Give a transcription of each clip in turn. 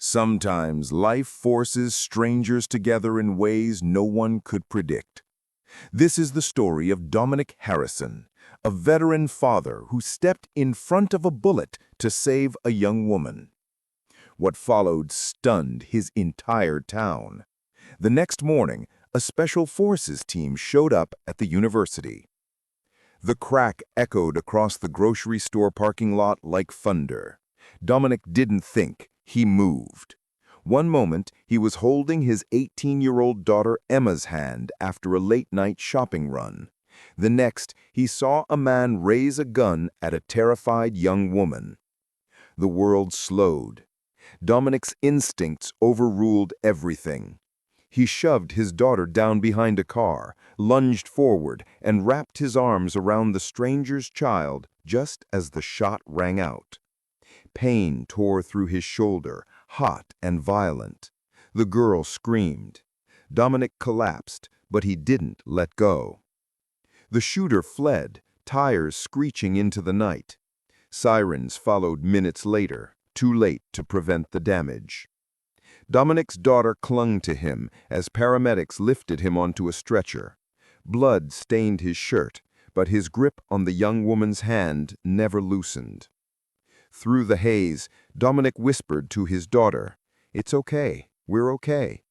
Sometimes life forces strangers together in ways no one could predict. This is the story of Dominic Harrison, a veteran father who stepped in front of a bullet to save a young woman. What followed stunned his entire town. The next morning, a special forces team showed up at the university. The crack echoed across the grocery store parking lot like thunder. Dominic didn't think, he moved. One moment, he was holding his 18-year-old daughter Emma's hand after a late-night shopping run. The next, he saw a man raise a gun at a terrified young woman. The world slowed. Dominic's instincts overruled everything. He shoved his daughter down behind a car, lunged forward, and wrapped his arms around the stranger's child just as the shot rang out. Pain tore through his shoulder, hot and violent. The girl screamed. Dominic collapsed, but he didn't let go. The shooter fled, tires screeching into the night. Sirens followed minutes later, too late to prevent the damage. Dominic's daughter clung to him as paramedics lifted him onto a stretcher. Blood stained his shirt, but his grip on the young woman's hand never loosened. Through the haze, Dominic whispered to his daughter, "It's okay, we're okay."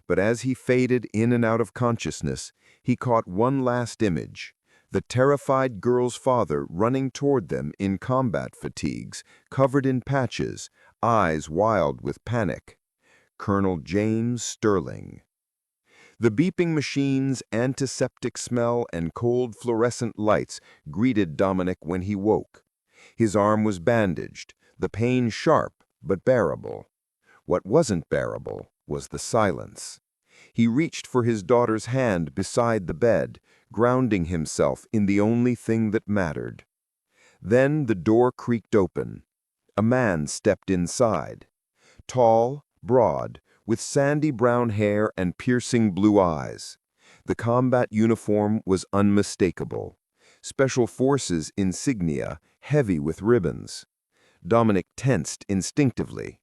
But as he faded in and out of consciousness, he caught one last image, the terrified girl's father running toward them in combat fatigues, covered in patches, eyes wild with panic. Colonel James Sterling. The beeping machine's antiseptic smell and cold fluorescent lights greeted Dominic when he woke. His arm was bandaged, the pain sharp but bearable. What wasn't bearable was the silence. He reached for his daughter's hand beside the bed, grounding himself in the only thing that mattered. Then the door creaked open. A man stepped inside. Tall, broad, with sandy brown hair and piercing blue eyes. The combat uniform was unmistakable. Special Forces insignia, heavy with ribbons. Dominic tensed instinctively.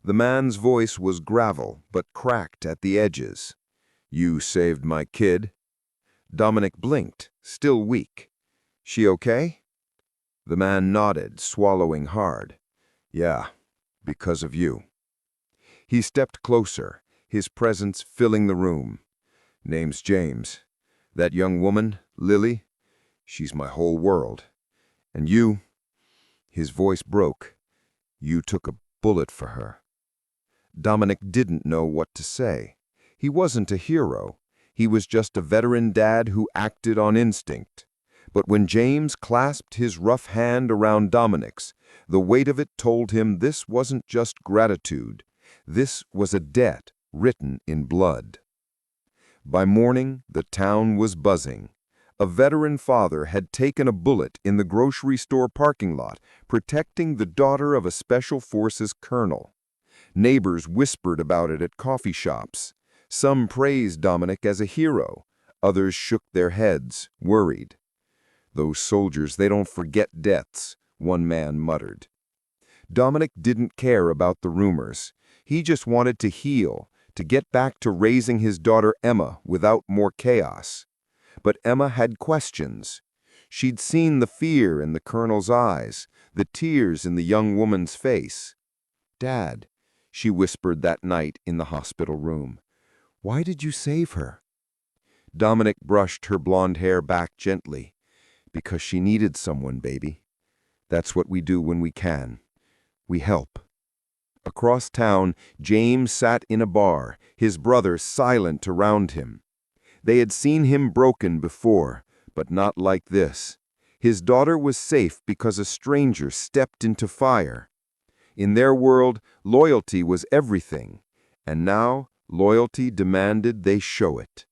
The man's voice was gravel, but cracked at the edges. "You saved my kid?" Dominic blinked, still weak. "She okay?" The man nodded, swallowing hard. "Yeah, because of you." He stepped closer, his presence filling the room. "Name's James. That young woman, Lily, she's my whole world. And you," his voice broke, "you took a bullet for her." Dominic didn't know what to say. He wasn't a hero. He was just a veteran dad who acted on instinct. But when James clasped his rough hand around Dominic's, the weight of it told him this wasn't just gratitude. This was a debt written in blood. By morning, the town was buzzing. A veteran father had taken a bullet in the grocery store parking lot, protecting the daughter of a Special Forces colonel. Neighbors whispered about it at coffee shops. Some praised Dominic as a hero. Others shook their heads, worried. "Those soldiers, they don't forget deaths," one man muttered. Dominic didn't care about the rumors. He just wanted to heal, to get back to raising his daughter Emma without more chaos. But Emma had questions. She'd seen the fear in the colonel's eyes, the tears in the young woman's face. "Dad," she whispered that night in the hospital room, "why did you save her?" Dominic brushed her blonde hair back gently. "Because she needed someone, baby. That's what we do when we can. We help." Across town, James sat in a bar, his brother silent around him. They had seen him broken before, but not like this. His daughter was safe because a stranger stepped into fire. In their world, loyalty was everything, and now loyalty demanded they show it.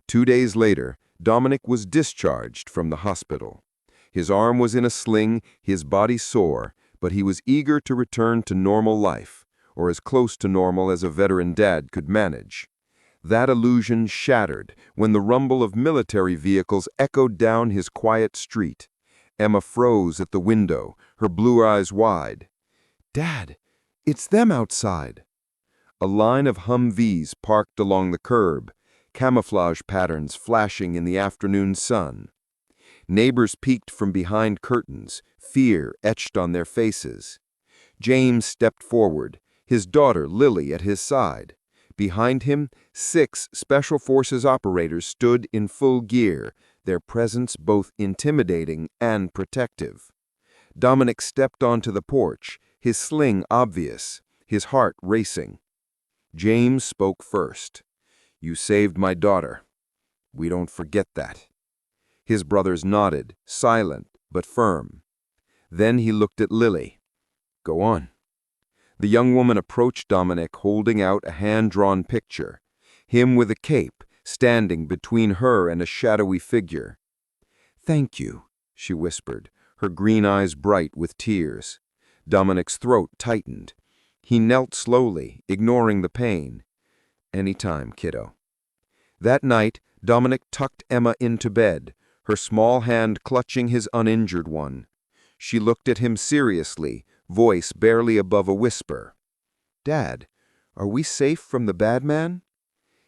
2 days later, Dominic was discharged from the hospital. His arm was in a sling, his body sore, but he was eager to return to normal life, or as close to normal as a veteran dad could manage. That illusion shattered when the rumble of military vehicles echoed down his quiet street. Emma froze at the window, her blue eyes wide. "Dad, It's them outside. A line of Humvees parked along the curb, camouflage patterns flashing in the afternoon sun. Neighbors peeked from behind curtains, fear etched on their faces. James stepped forward, his daughter Lily at his side. Behind him, 6 Special Forces operators stood in full gear, their presence both intimidating and protective. Dominic stepped onto the porch, his sling obvious, his heart racing. James spoke first. "You saved my daughter. We don't forget that." His brothers nodded, silent but firm. Then he looked at Lily. "Go on." The young woman approached Dominic, holding out a hand-drawn picture, him with a cape, standing between her and a shadowy figure. "Thank you," she whispered, her green eyes bright with tears. Dominic's throat tightened. He knelt slowly, ignoring the pain. "Any time, kiddo." That night, Dominic tucked Emma into bed, her small hand clutching his uninjured one. She looked at him seriously, voice barely above a whisper. "Dad, are we safe from the bad man?"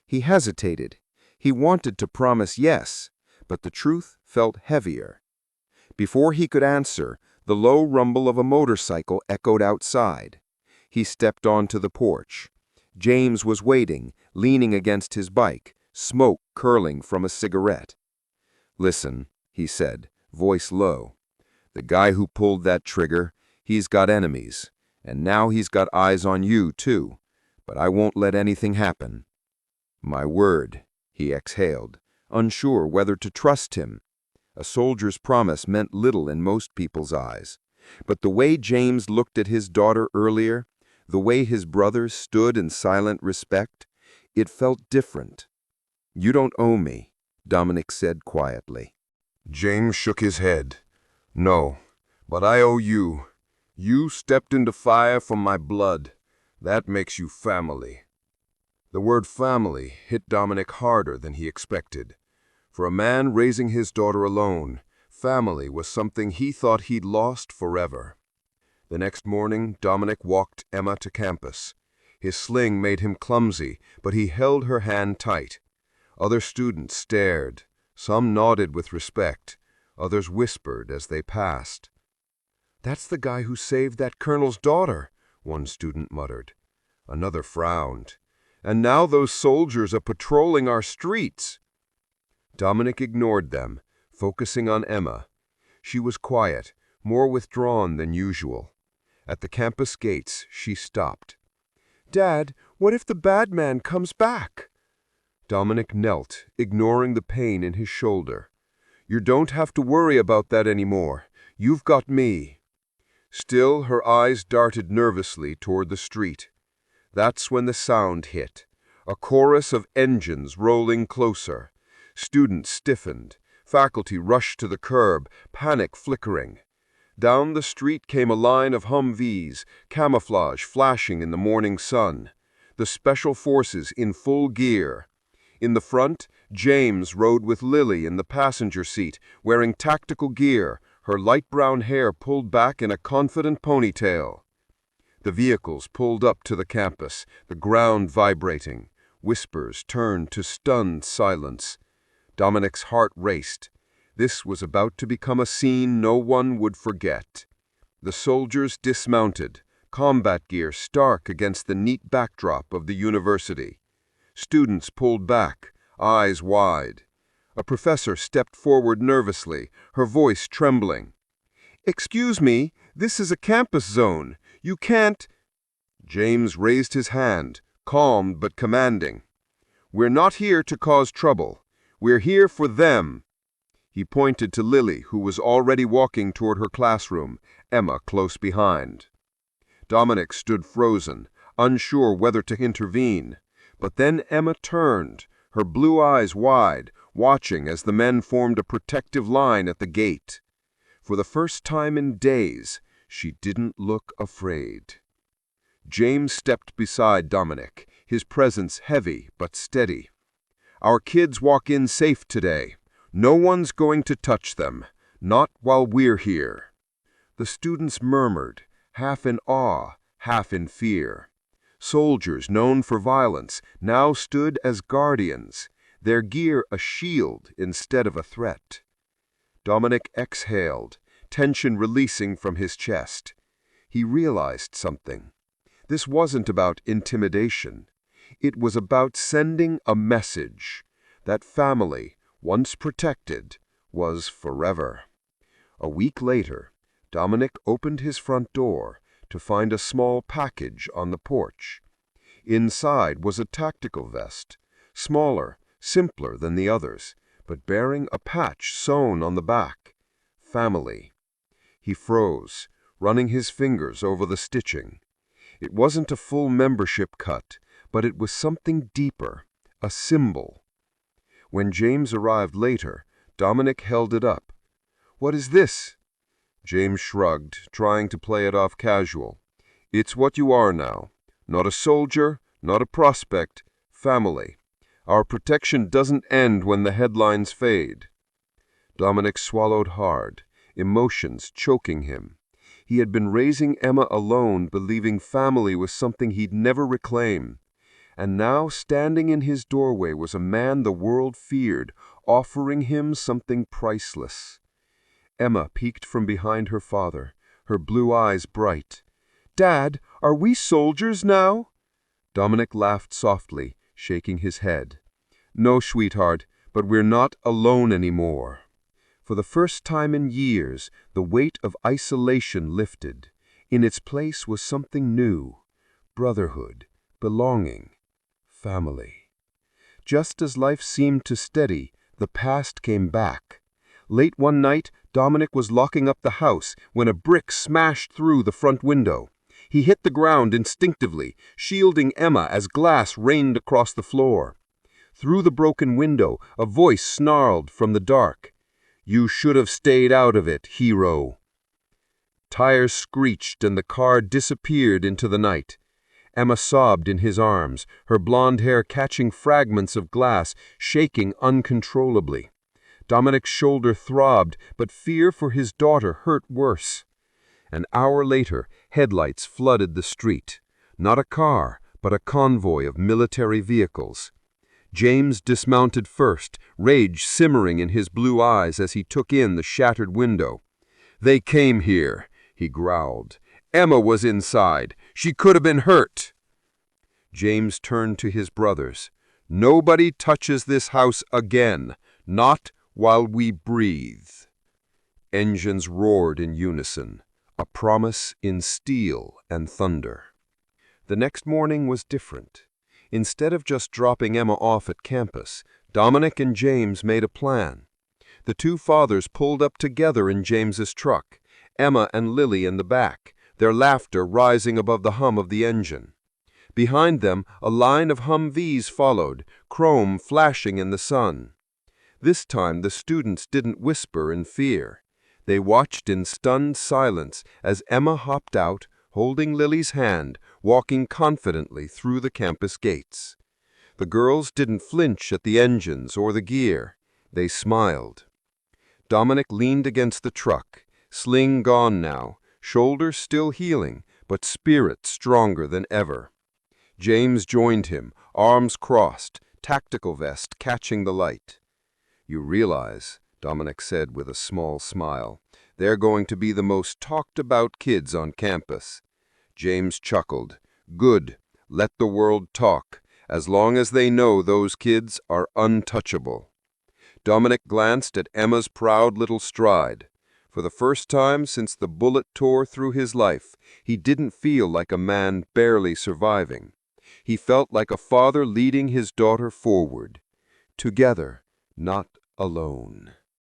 He hesitated. He wanted to promise yes, but the truth felt heavier. Before he could answer, the low rumble of a motorcycle echoed outside. He stepped onto the porch. James was waiting, leaning against his bike, smoke curling from a cigarette. "Listen," he said, voice low. "The guy who pulled that trigger, he's got enemies, and now he's got eyes on you, too. But I won't let anything happen." "My word," he exhaled, unsure whether to trust him. A soldier's promise meant little in most people's eyes. But the way James looked at his daughter earlier, the way his brothers stood in silent respect, it felt different. "You don't owe me," Dominic said quietly. James shook his head. "No, but I owe you. You stepped into fire for my blood. That makes you family." The word family hit Dominic harder than he expected. For a man raising his daughter alone, family was something he thought he'd lost forever. The next morning, Dominic walked Emma to campus. His sling made him clumsy, but he held her hand tight. Other students stared. Some nodded with respect. Others whispered as they passed. "That's the guy who saved that colonel's daughter," one student muttered. Another frowned. "And now those soldiers are patrolling our streets." Dominic ignored them, focusing on Emma. She was quiet, more withdrawn than usual. At the campus gates, she stopped. "Dad, what if the bad man comes back?" Dominic knelt, ignoring the pain in his shoulder. "You don't have to worry about that anymore. You've got me." Still, her eyes darted nervously toward the street. That's when the sound hit. A chorus of engines rolling closer. Students stiffened. Faculty rushed to the curb, panic flickering. Down the street came a line of Humvees, camouflage flashing in the morning sun. The Special Forces in full gear. In the front, James rode with Lily in the passenger seat, wearing tactical gear, her light brown hair pulled back in a confident ponytail. The vehicles pulled up to the campus, the ground vibrating. Whispers turned to stunned silence. Dominic's heart raced. This was about to become a scene no one would forget. The soldiers dismounted, combat gear stark against the neat backdrop of the university. Students pulled back, eyes wide. A professor stepped forward nervously, her voice trembling. "Excuse me, this is a campus zone. You can't—" James raised his hand, calm but commanding. "We're not here to cause trouble. We're here for them." He pointed to Lily, who was already walking toward her classroom, Emma close behind. Dominic stood frozen, unsure whether to intervene. But then Emma turned, her blue eyes wide, watching as the men formed a protective line at the gate. For the first time in days, she didn't look afraid. James stepped beside Dominic, his presence heavy but steady. "Our kids walk in safe today. No one's going to touch them, not while we're here." The students murmured, half in awe, half in fear. Soldiers known for violence now stood as guardians, their gear a shield instead of a threat. Dominic exhaled, tension releasing from his chest. He realized something. This wasn't about intimidation. It was about sending a message that family, once protected, was forever. A week later, Dominic opened his front door to find a small package on the porch. Inside was a tactical vest, smaller, simpler than the others, but bearing a patch sewn on the back. Family. He froze, running his fingers over the stitching. It wasn't a full membership cut, but it was something deeper, a symbol. When James arrived later, Dominic held it up. "What is this?" James shrugged, trying to play it off casual. "It's what you are now. Not a soldier, not a prospect, family. Our protection doesn't end when the headlines fade." Dominic swallowed hard, emotions choking him. He had been raising Emma alone, believing family was something he'd never reclaim. And now standing in his doorway was a man the world feared, offering him something priceless. Emma peeked from behind her father, her blue eyes bright. "Dad, are we soldiers now?" Dominic laughed softly, shaking his head. "No, sweetheart, but we're not alone anymore." For the first time in years, the weight of isolation lifted. In its place was something new: brotherhood, belonging, family. Just as life seemed to steady, the past came back. Late one night, Dominic was locking up the house when a brick smashed through the front window. He hit the ground instinctively, shielding Emma as glass rained across the floor. Through the broken window, a voice snarled from the dark. "You should have stayed out of it, hero." Tires screeched and the car disappeared into the night. Emma sobbed in his arms, her blonde hair catching fragments of glass, shaking uncontrollably. Dominic's shoulder throbbed, but fear for his daughter hurt worse. An hour later, headlights flooded the street. Not a car, but a convoy of military vehicles. James dismounted first, rage simmering in his blue eyes as he took in the shattered window. "They came here," he growled. "Emma was inside. She could have been hurt." James turned to his brothers. "Nobody touches this house again, not while we breathe." Engines roared in unison, a promise in steel and thunder. The next morning was different. Instead of just dropping Emma off at campus, Dominic and James made a plan. The two fathers pulled up together in James's truck, Emma and Lily in the back, their laughter rising above the hum of the engine. Behind them, a line of Humvees followed, chrome flashing in the sun. This time the students didn't whisper in fear. They watched in stunned silence as Emma hopped out, holding Lily's hand, walking confidently through the campus gates. The girls didn't flinch at the engines or the gear. They smiled. Dominic leaned against the truck, sling gone now, shoulder still healing, but spirit stronger than ever. James joined him, arms crossed, tactical vest catching the light. "You realize," Dominic said with a small smile, "they're going to be the most talked about kids on campus." James chuckled. "Good. Let the world talk, as long as they know those kids are untouchable." Dominic glanced at Emma's proud little stride. For the first time since the bullet tore through his life, he didn't feel like a man barely surviving. He felt like a father leading his daughter forward. Together, not alone.